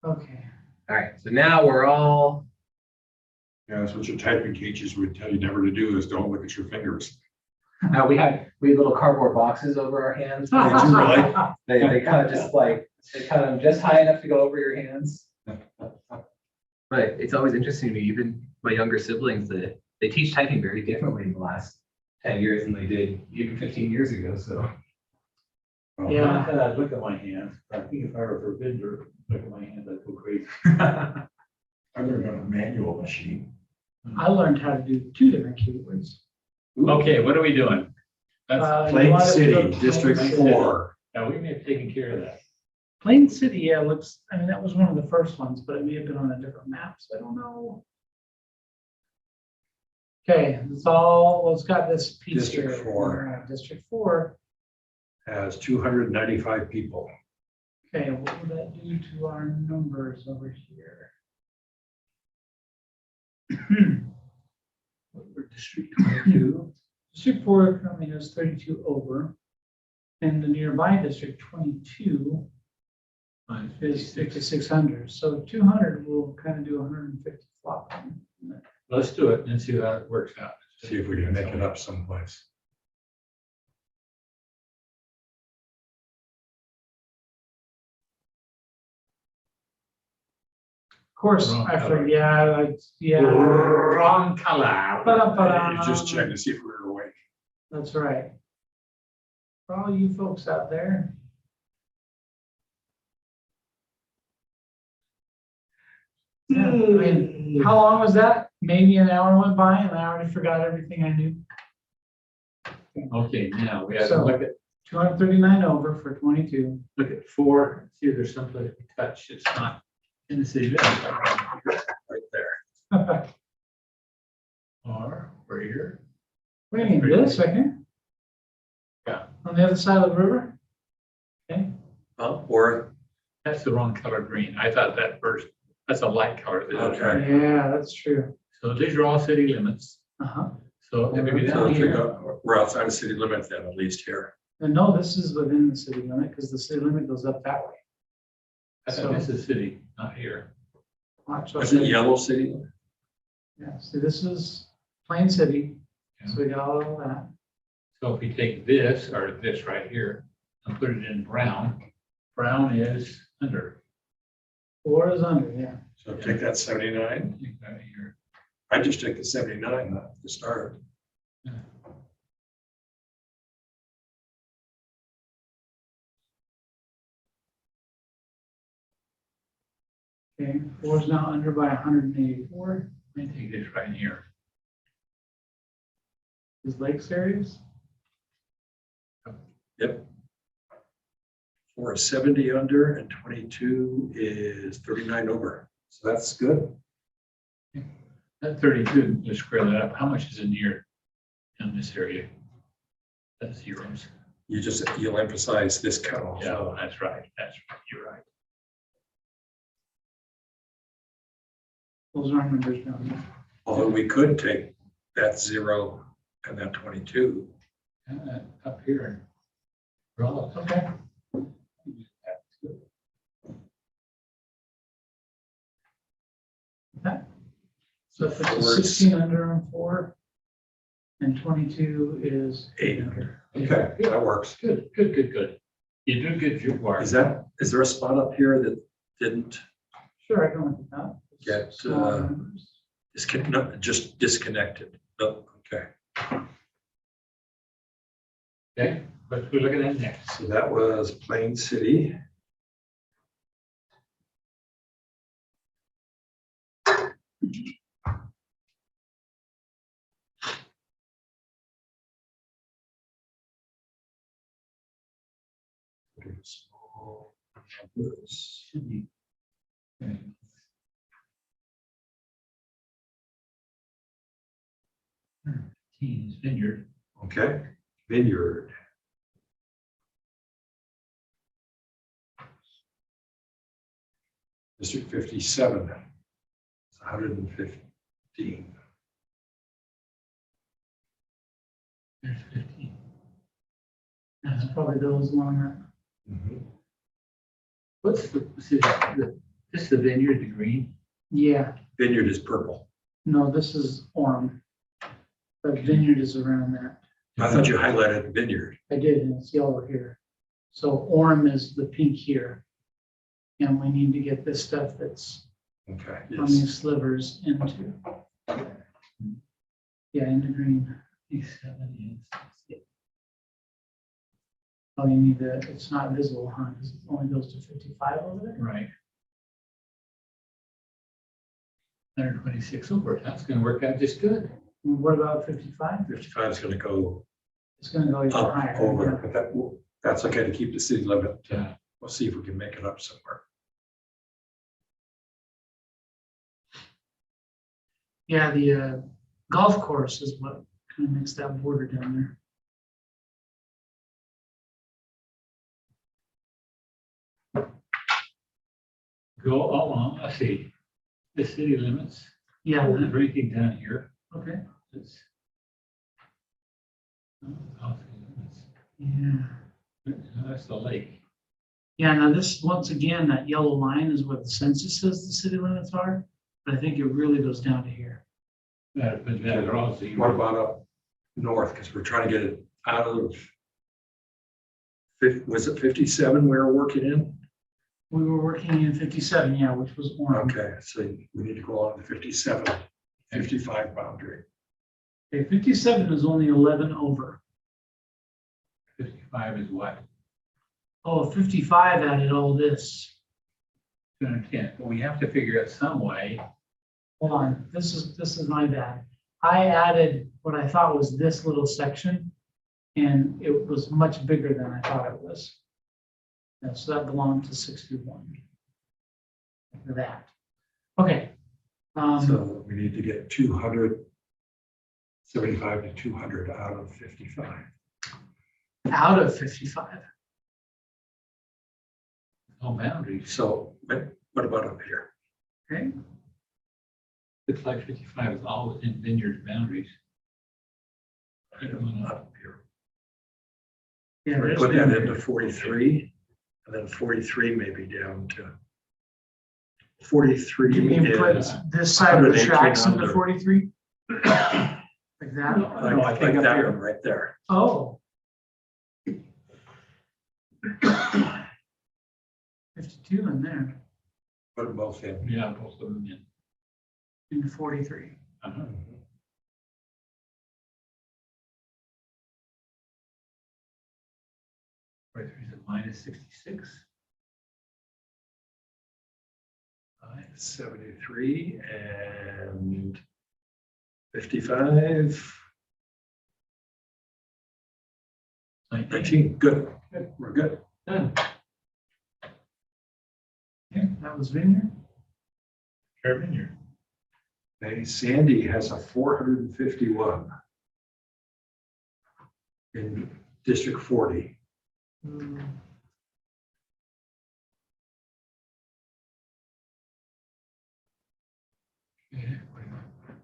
Okay. All right, so now we're all, Yeah, that's what your typing teachers would tell you never to do, is don't look at your fingers. we had little cardboard boxes over our hands. Did you really? They kind of just like, they cut them just high enough to go over your hands. But it's always interesting to me, even my younger siblings, that they teach typing very differently in the last 10 years than they did even 15 years ago, so. Yeah. Not that I look at my hands, but I think if I were forbidden to look at my hands, I'd go crazy. I learned on a manual machine. I learned how to do 2 different keywords. Okay, what are we doing? That's, You Plain wanted to City, go to District Plain City. 4. now we may have taken care of that. Plain City, yeah, looks, I mean, that was one of the first ones, but it may have been on a different map, so I don't know. Okay, it's all, well, it's got this piece here. District 4. All right, District 4. Has 295 people. Okay, what would that do to our numbers over here? We're District 22. District 4 currently has 32 over, and the nearby District 22 is 5,600. So 200 will kind of do 150 flop. Let's do it and see how it works out. See if we can make it up someplace. Of course, Wrong I color. forget, yeah, Wrong color. Ba-da-ba-da. You just check to see if we were awake. that's right. For all you folks out there. Yeah, I mean, how long was that? Maybe an hour went by and I already forgot everything I knew. Okay, now we have to So- look at 239 over for 22. 4, see if there's someplace we touch. It's not in the city limits. Right there. Or we're here. What do you mean, this right here? Yeah. On the other side of the river? Okay, Or, That's the wrong color green. I thought that first, that's a light color. This is Okay. right. yeah, that's true. So these are all city limits. Uh-huh. So if we go so down if we here, go- we're outside the city limits then, at least here. And no, this is within the city limit because the city limit goes up that way. I thought this is city, not here. Watch. Is it yellow city? Yeah, see, this is Plain City. Yeah. So we got all of that. So if we take this or this right here and put it in brown, brown is under. 4 is under, yeah. So take that 79. Take that here. I just take the 79 to start. Okay, 4 is now under by 184. Let me take this right here. Is Lakes areas? Yep. 4 is 70 under and 22 is 39 over. So that's good. That 32, let's square that up. How much is in here in this area? That's zeros. You'll emphasize this cutoff. Yeah, that's right. That's right. You're right. Those are our numbers down there. Although we could take that 0 and that 22. Up here. Draw. Okay. Okay. So if it's 16 under on 4 and 22 is 8 under. Okay, that works. Good, good, good, good. You do good, you are. Is there a spot up here that didn't Sure, I can look at that. get, Small numbers. no, just disconnected? No, okay. Okay, let's go look at that next. So that was Plain City. Small numbers. Okay. Teens Vineyard. Okay, Vineyard. District 57, it's 115. There's 15. That's probably those along that. Mhm. What's the city, the This is the vineyard, the green. Yeah, Vineyard is purple. no, this is Orem. But vineyard is around that. I thought you highlighted vineyard. I did, and it's yellow here. So Orem is the pink here. And we need to get this stuff that's Okay, on yes. these slivers into. Yeah, into green. Oh, you need the, it's not visible, huh? Because it only goes to 55 over there. Right. 126 over, that's gonna work out just good. And what about 55? 55 is gonna go It's gonna go even up higher. over, but that's okay to keep the city limit. Yeah. We'll see if we can make it up somewhere. Yeah, the golf course is what kind of makes that border down there. Go along, I see, the city limits. Yeah, Oh, there's anything down here. okay, It's. Oh, limits. yeah. That's the lake. Yeah, now this, once again, that yellow line is what the census says the city limits are, but I think it really goes down to here. But that draws the. What about up north? Because we're trying to get it out of. Was it 57 we were working in? We were working in 57, yeah, which was orange. Okay, so we need to go on the 57, 55 boundary. Okay, 57 is only 11 over. 55 is what? Oh, 55 added all this. 210, but we have to figure out some way. Hold on, this is my bad. I added what I thought was this little section, and it was much bigger than I thought it was. Yeah, so that belonged to 61. Look at that. Okay. So we need to get 275 to 200 out of 55. Out of 55. No boundaries. So what about up here? Okay. Looks like 55 is all within vineyard boundaries. I don't know. Up here. Yeah, We there's put that vineyard. into 43, and then 43 maybe down to 43 You mean put is this side of the 118 tracks into under. 43? Like that? No, I like think up that here. one right there. Oh. 52 in there, Put them both in. Yeah, both of them in. into 43. Uh-huh. Right, there's a minus 66. 73 and 55, 19. Good. We're good. Done. Okay, that was vineyard. Fair vineyard. Okay, Sandy has a 451 in District 40. Yeah, wait a minute.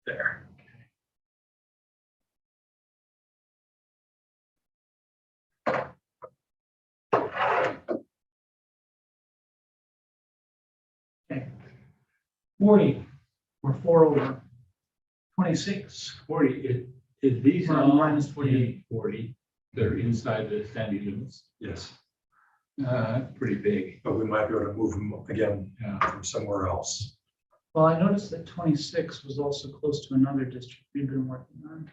There. Okay. 40, we're 4 over. 26. 40, is these We're all minus 40? 40, they're inside the sandy limits. Yes, That's pretty big. but we might be able to move them again Yeah. from somewhere else. Well, I noticed that 26 was also close to another district we've been working on.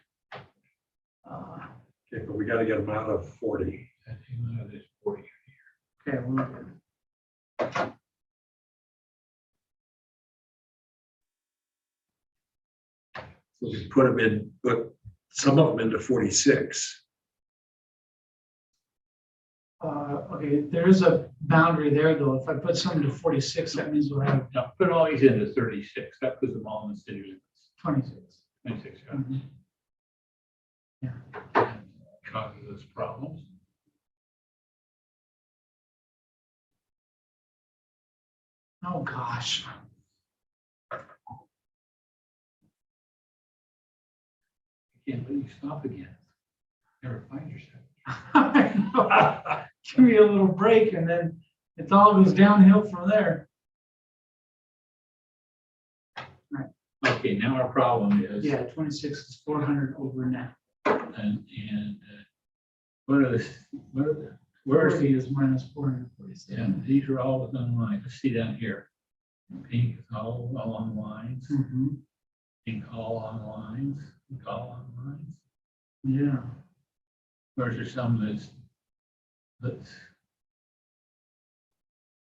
Okay, but we got to get them out of 40. That came out of this 40. Okay, well, So we put them in, put some of them into 46. okay, there is a boundary there though. If I put some to 46, that means we'll have Now, put all these into 36, that puts them all in the city limits. 26. 26, yeah. Mhm. Causes us problems. Oh, gosh. Can't let you stop again. Never find yourself. I know. Give me a little break and then It all goes downhill from there. Okay, now our problem is. Yeah, 26 is 400 over now. And what are the, where is 40 is minus 447. yeah, these are all within line. Let's see down here. Pink is all along lines, Mhm. pink all on lines, pink all on lines. Yeah, Where's there some that's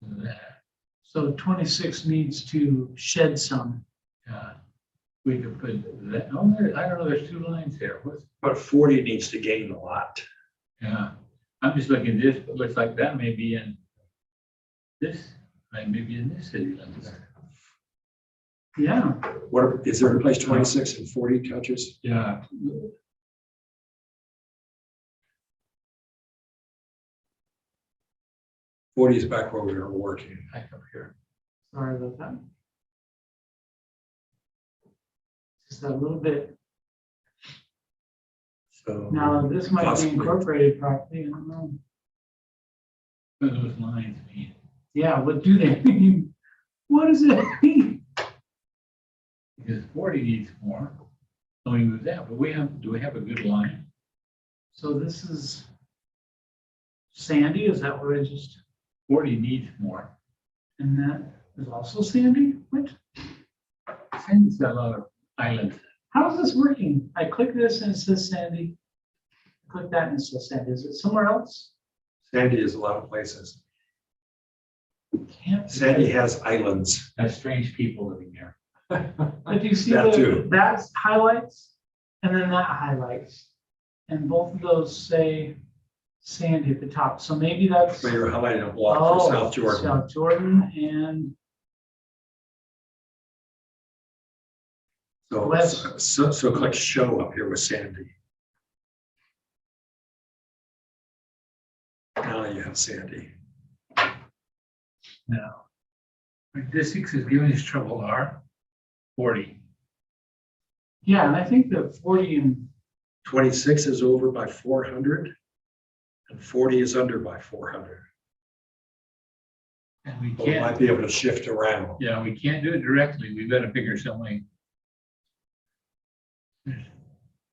that, so 26 needs to shed some. we could put that, oh, there, I don't know, there's two lines here. What's, But 40 needs to gain a lot. yeah, I'm just looking at this, but looks like that may be in this, maybe in this city limits. Yeah, What, is there a place 26 and 40 touches? Yeah. 40 is back where we were working. Back up here. sorry about that. Just a little bit. So Now, this might be Possibly. incorporated property, I don't know. What do those lines mean? Yeah, what do they mean? What does it mean? Because 40 needs more. So we move that, but do we have a good line? So this is Sandy, is that what I just, 40 needs more. and that is also Sandy? What? Sandy's got a lot of islands. How is this working? I click this and it says Sandy. Click that and it says Sandy. Is it somewhere else? Sandy is a lot of places. Can't. Sandy has islands. Has strange people living there. But you see That too. that's highlights and then that highlights. And both of those say Sandy at the top. So maybe that's. So you're highlighting a block Oh, for South Jordan. South Jordan and West. So click show up here with Sandy. Now you have Sandy. Now, our districts is giving us trouble are 40. yeah, and I think that 40 and 26 is over by 400 and 40 is under by 400. And we So we might can't, be able to shift around. yeah, we can't do it directly. We've got to figure some way.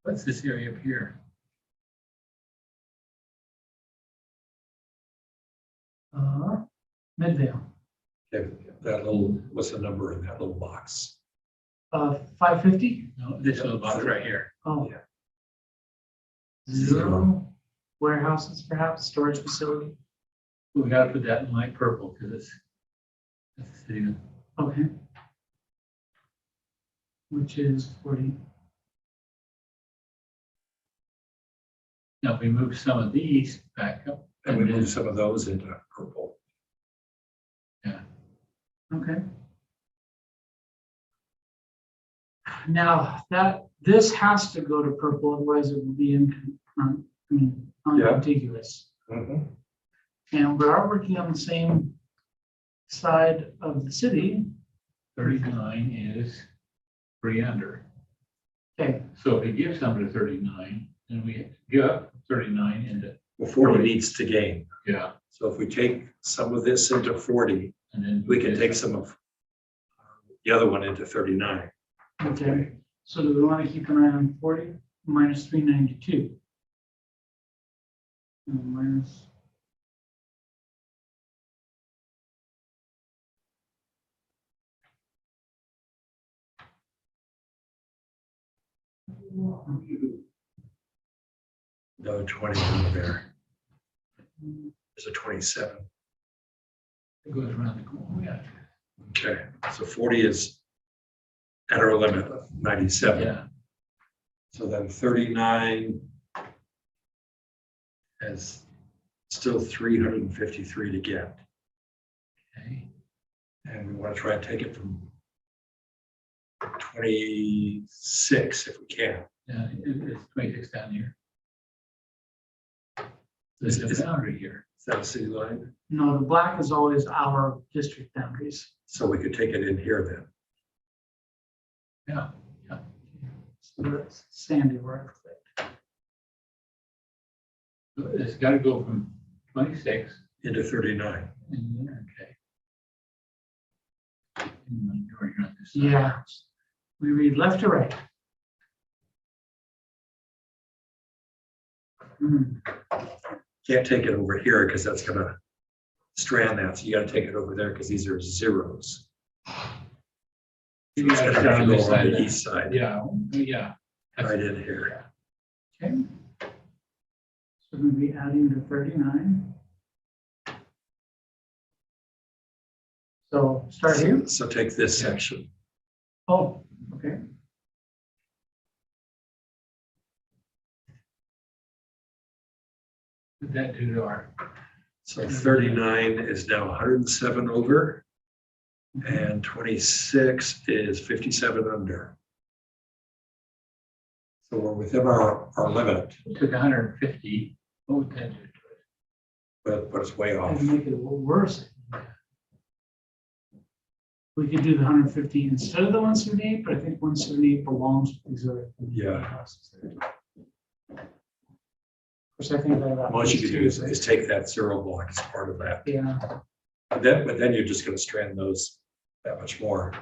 What's this area up here? Midvale. Okay, that little, what's the number in that little box? 550. No, this little box right here. Oh. Yeah. Zero warehouses, perhaps storage facility. We got to put that in light purple because that's the city. Okay. Which is 40. Now, if we move some of these back up. And we then- move some of those into purple. Okay. Now this has to go to purple, otherwise it will be uncontiguous. Mhm. And we are working on the same side of the city. 39 is 3 under. Okay, So if we give some to 39, then we give up 39 into, Well, 40 needs to gain. yeah. So if we take some of this into 40, And then we can take some of the other one into 39. okay. So do we want to keep an eye on 40 minus 392? Minus. Another 20 over there. There's a 27. It goes around the corner. Yeah. Okay, so 40 is at our limit of 97. Yeah. So then 39 has still 353 to get. Okay. And we want to try and take it from 26 if we can. Yeah, it's 26 down here. Is There's it- a boundary here. Is that a city line? No, the black is always our district boundaries. So we could take it in here then. Yeah. So that's Sandy where I clicked. So it's got to go from 26 Into 39. Okay. You're on this side. Yeah. We read left to right. Hmm. Can't take it over here because that's gonna strand that. So you gotta take it over there because these are zeros. So You it's gotta gonna start have on to this go on side. the east side, Yeah, yeah. right in here. Okay. So we'll be adding to 39. So start here. So take this section. Oh, okay. What did that do to our, So 39 is now 107 over and 26 is 57 under. So we're within our limit, took 150, what would that do to it? but it's way off. And make it a little worse. We could do the 150 instead of the 178, but I think 178 belongs with these other. Yeah. classes there. Of course, I think that. What you could do is take that zero block as part of that. Yeah, But then you're just gonna strand those that much more.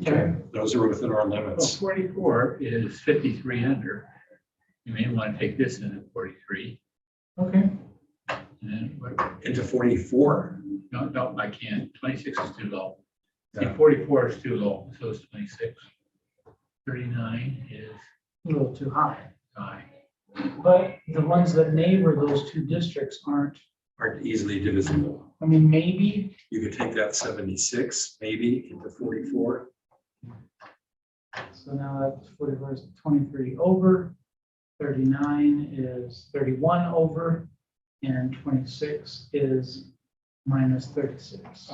okay. Those are within our Well, limits. 44 is 53 under. You may want to take this in at 43. Okay, And then what, Into 44. no, I can't. 26 is too low. See, Yeah. 44 is too low, so it's 26. 39 is a little too high. high. But the ones that neighbor those two districts aren't, Aren't easily divisible. I mean, maybe, You could take that 76 maybe into 44. so now that's 44 is 23 over, 39 is 31 over, and 26 is minus 36.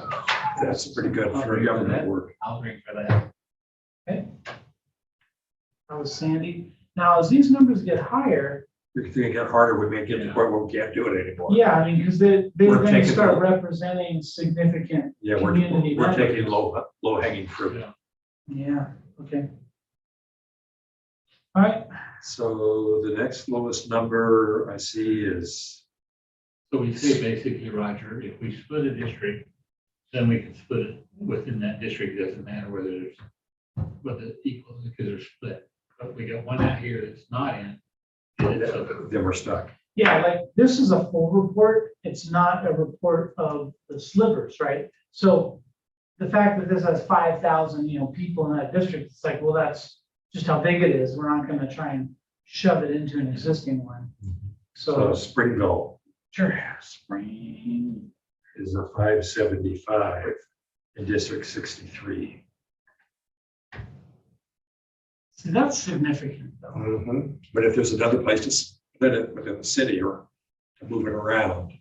That's pretty good for government work. I'll drink for that. Okay. That was Sandy. Now, as these numbers get higher, If they get harder, we may get to the point where we can't do it anymore. yeah, I mean, because they're We're going to taking- start representing significant, Yeah, Community we're members. taking low hanging fruit. Yeah. yeah, okay. All right, So the next lowest number I see is, So we say basically, Roger, if we split a district, then we can split it within that district. It doesn't matter whether it equals because they're split. But we got one out here that's not in. So then we're stuck. yeah, like this is a full report. It's not a report of the slivers, right? So the fact that this has 5,000, people in that district, it's like, well, that's just how big it is. We're not going to try and shove it into an existing one. So So, Springville sure, spring. is a 575 in District 63. See, that's significant though. But if there's another place to split it within the city or to move it around,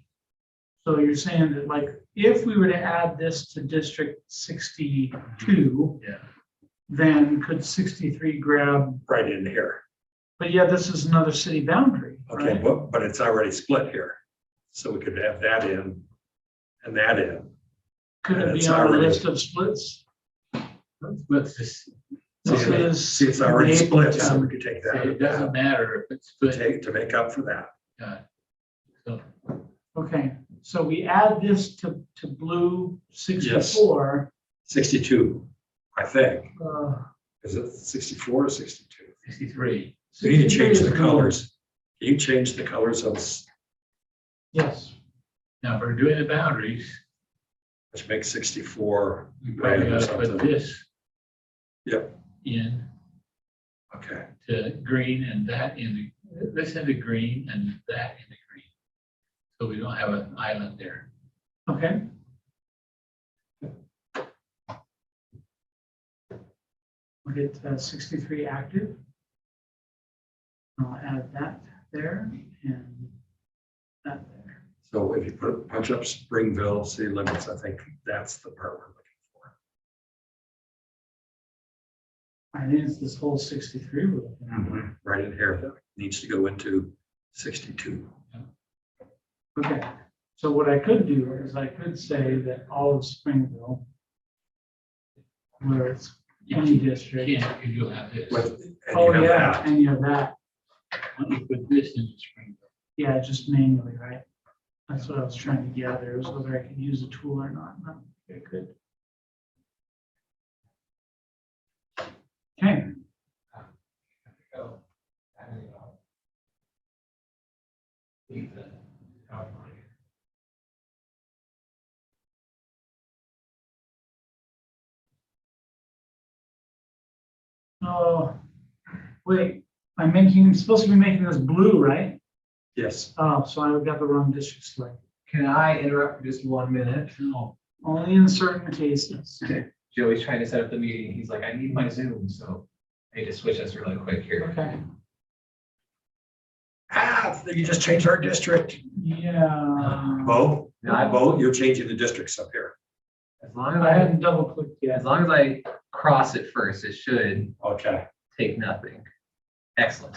So you're saying that like, if we were to add this to District 62, Yeah. then could 63 grab, right in here. but yeah, this is another city boundary, Okay, right? but it's already split here. So we could have that in and that in. Could it it's be on the already- list of splits? Let's just, This is. See, it's already split, so Napleton. we could take say it doesn't that. matter if it's split. To make up for that. So Okay, so we add this to blue 64. 62, I think. uh, Is it 64 or 62? 63. We need to 63 change is the blue. colors. Can you change the colors of, Yes, Now, if we're doing the boundaries, which makes 64 we probably red or gotta put something? this Yep, in okay. to green and that this into green and that into green. So we don't have an island there. okay. We'll get 63 active. I'll add that there and that there. So if you punch up Springville city limits, I think that's the part we're looking for. I think it's this whole 63 we're looking at. Right in here, that needs to go into 62. Okay, so what I could do is I could say that all of Springville, where it's any district. Yeah, because you'll have this. And Oh, you have yeah, that. and you have that. When you put this into Springville, Yeah, just manually, right? That's what I was trying to gather, is whether I could use a tool or not. No, I could. Okay, oh, wait, I'm supposed to be making this blue, right? Yes. Oh, so I got the wrong district selected. Can I interrupt for just 1 minute? No, only in certain cases. Joey's trying to set up the meeting. He's like, I need my Zoom, so I need to switch us really quick here. Okay, You just changed our district. yeah. Vote, vote, you're changing the districts up here. As long as I hadn't double clicked yet. as long as I cross it first, it should Okay. take nothing. Excellent.